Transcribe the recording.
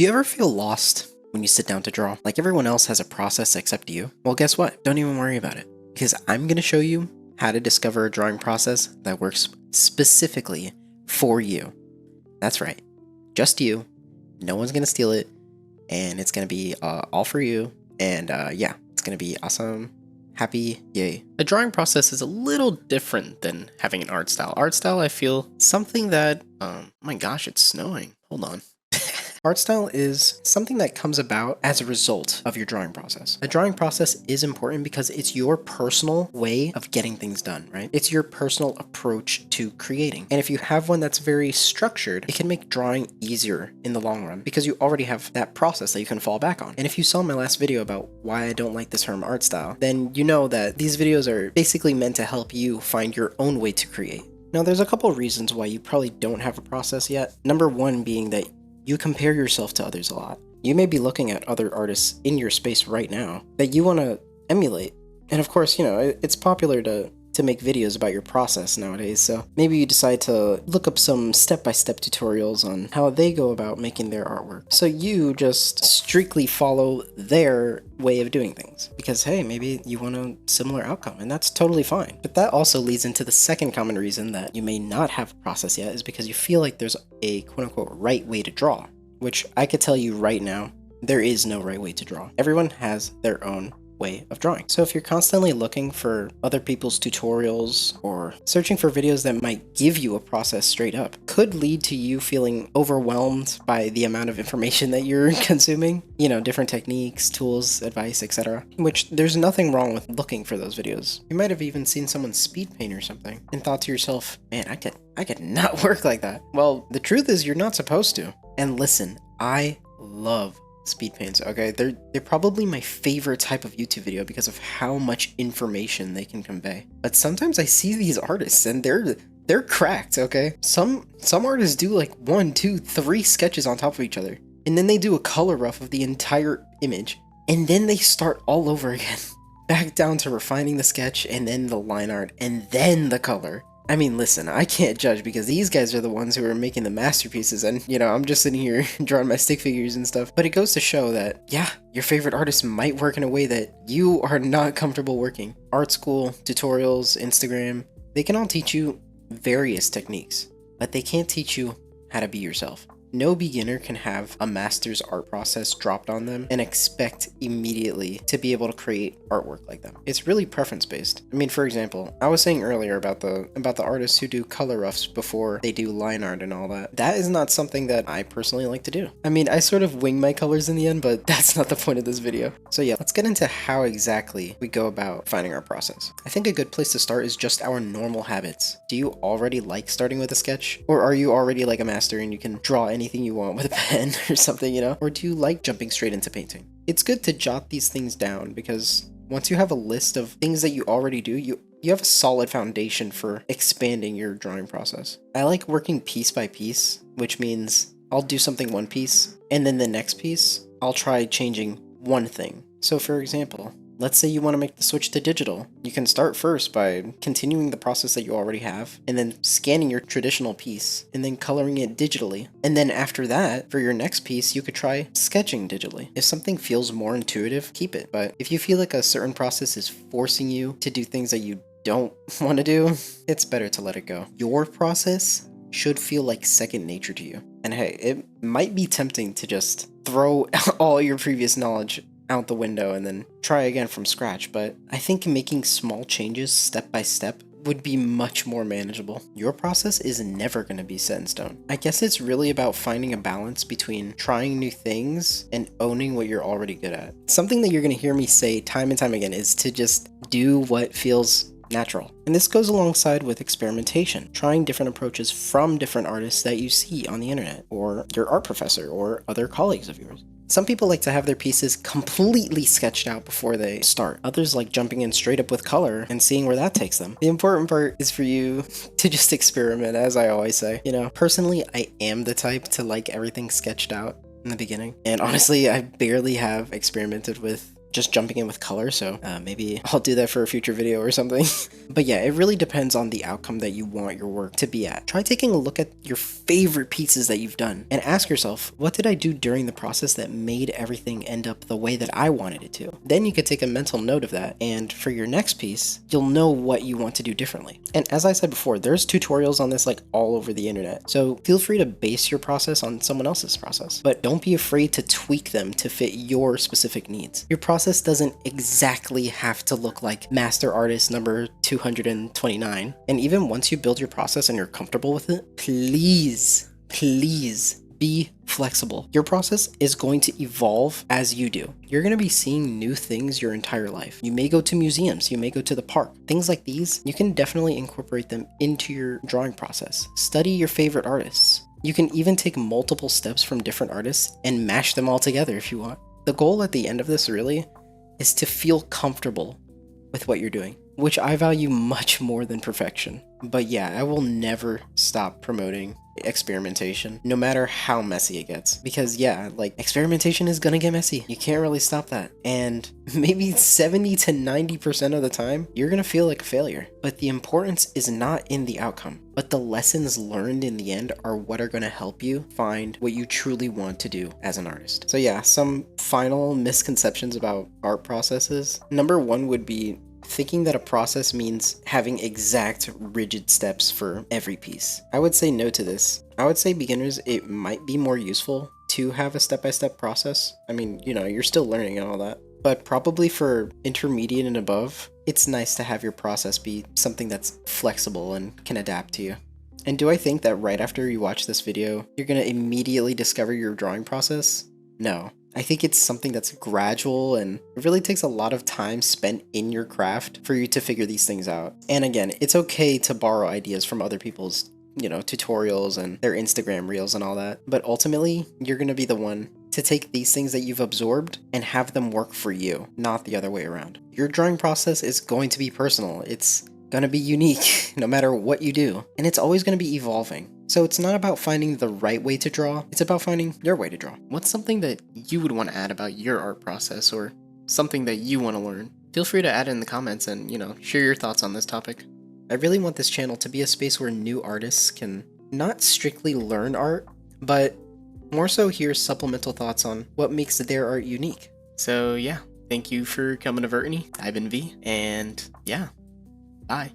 Do you ever feel lost when you sit down to draw? Like everyone else has a process except you? Well, guess what? Don't even worry about it. Because I'm going to show you how to discover a drawing process that works specifically for you. That's right. Just you. No one's going to steal it. And it's going to be all for you. And yeah, it's going to be awesome. Happy, yay. A drawing process is a little different than having an art style. Art style, I feel something that, my gosh, it's snowing. Hold on. Art style is something that comes about as a result of your drawing process. A drawing process is important because it's your personal way of getting things done, right? It's your personal approach to creating. And if you have one that's very structured, it can make drawing easier in the long run because you already have that process that you can fall back on. And if you saw my last video about why I don't like the term art style, then you know that these videos are basically meant to help you find your own way to create. Now, there's a couple of reasons why you probably don't have a process yet. Number one being that you compare yourself to others a lot. You may be looking at other artists in your space right now that you want to emulate. And of course, you know, it's popular to make videos about your process nowadays, so maybe you decide to look up some step-by-step tutorials on how they go about making their artwork. So you just strictly follow their way of doing things. Because hey, maybe you want a similar outcome, and that's totally fine. But that also leads into the second common reason that you may not have a process yet is because you feel like there's a quote-unquote right way to draw, which I could tell you right now, there is no right way to draw. Everyone has their own way of drawing. So if you're constantly looking for other people's tutorials or searching for videos that might give you a process straight up, could lead to you feeling overwhelmed by the amount of information that you're consuming, you know, different techniques, tools, advice, etc. Which there's nothing wrong with looking for those videos. You might have even seen someone speed paint or something and thought to yourself, man, I could not work like that. Well, the truth is you're not supposed to. And listen, I love speed paints, okay? They're probably my favorite type of YouTube video because of how much information they can convey. But sometimes I see these artists and they're cracked, okay? Some artists do like 1, 2, 3 sketches on top of each other, and then they do a color rough of the entire image, and then they start all over again. Back down to refining the sketch, and then the line art, and then the color. I mean, listen, I can't judge because these guys are the ones who are making the masterpieces, and, you know, I'm just sitting here drawing my stick figures and stuff. But it goes to show that, yeah, your favorite artist might work in a way that you are not comfortable working. Art school, tutorials, Instagram, they can all teach you various techniques, but they can't teach you how to be yourself. No beginner can have a master's art process dropped on them and expect immediately to be able to create artwork like them. It's really preference based. I mean, for example, I was saying earlier about the artists who do color roughs before they do line art and all that. That is not something that I personally like to do. I mean, I sort of wing my colors in the end, but that's not the point of this video. So yeah, let's get into how exactly we go about finding our process. I think a good place to start is just our normal habits. Do you already like starting with a sketch? Or are you already like a master and you can draw anything you want with a pen or something, you know? Or do you like jumping straight into painting? It's good to jot these things down because once you have a list of things that you already do, you have a solid foundation for expanding your drawing process. I like working piece by piece, which means I'll do something one piece, and then the next piece, I'll try changing one thing. So for example, let's say you want to make the switch to digital. You can start first by continuing the process that you already have, and then scanning your traditional piece, and then coloring it digitally. And then after that, for your next piece, you could try sketching digitally. If something feels more intuitive, keep it. But if you feel like a certain process is forcing you to do things that you don't want to do, it's better to let it go. Your process should feel like second nature to you. And hey, it might be tempting to just throw all your previous knowledge out the window and then try again from scratch, but I think making small changes step by step would be much more manageable. Your process is never going to be set in stone. I guess it's really about finding a balance between trying new things and owning what you're already good at. Something that you're going to hear me say time and time again is to just do what feels natural. And this goes alongside with experimentation, trying different approaches from different artists that you see on the internet, or your art professor, or other colleagues of yours. Some people like to have their pieces completely sketched out before they start. Others like jumping in straight up with color and seeing where that takes them. The important part is for you to just experiment, as I always say. You know, personally, I am the type to like everything sketched out in the beginning. And honestly, I barely have experimented with just jumping in with color, so maybe I'll do that for a future video or something. But yeah, it really depends on the outcome that you want your work to be at. Try taking a look at your favorite pieces that you've done and ask yourself, what did I do during the process that made everything end up the way that I wanted it to? Then you could take a mental note of that, and for your next piece, you'll know what you want to do differently. And as I said before, there's tutorials on this like all over the internet, so feel free to base your process on someone else's process, but don't be afraid to tweak them to fit your specific needs. Your process doesn't exactly have to look like master artist number 229, and even once you build your process and you're comfortable with it, please be flexible. Your process is going to evolve as you do. You're going to be seeing new things your entire life. You may go to museums, you may go to the park. Things like these, you can definitely incorporate them into your drawing process. Study your favorite artists. You can even take multiple steps from different artists and mash them all together if you want. The goal at the end of this really is to feel comfortable with what you're doing, which I value much more than perfection. But yeah, I will never stop promoting experimentation, no matter how messy it gets. Because yeah, like experimentation is gonna get messy. You can't really stop that. And maybe 70 to 90% of the time, you're gonna feel like a failure. But the importance is not in the outcome, but the lessons learned in the end are what are gonna help you find what you truly want to do as an artist. So yeah, some final misconceptions about art processes. Number one would be thinking that a process means having exact rigid steps for every piece. I would say no to this. I would say beginners, it might be more useful to have a step-by-step process. I mean, you know, you're still learning and all that. But probably for intermediate and above, it's nice to have your process be something that's flexible and can adapt to you. And do I think that right after you watch this video, you're gonna immediately discover your drawing process? No. I think it's something that's gradual, and it really takes a lot of time spent in your craft for you to figure these things out. And again, it's okay to borrow ideas from other people's, you know, tutorials and their Instagram reels and all that. But ultimately, you're going to be the one to take these things that you've absorbed and have them work for you, not the other way around. Your drawing process is going to be personal. It's going to be unique no matter what you do, and it's always going to be evolving. So it's not about finding the right way to draw, it's about finding your way to draw. What's something that you would want to add about your art process, or something that you want to learn? Feel free to add it in the comments and, you know, share your thoughts on this topic. I really want this channel to be a space where new artists can not strictly learn art, but more so hear supplemental thoughts on what makes their art unique. So yeah, thank you for coming to Vurtiny. I've been V, and yeah, bye.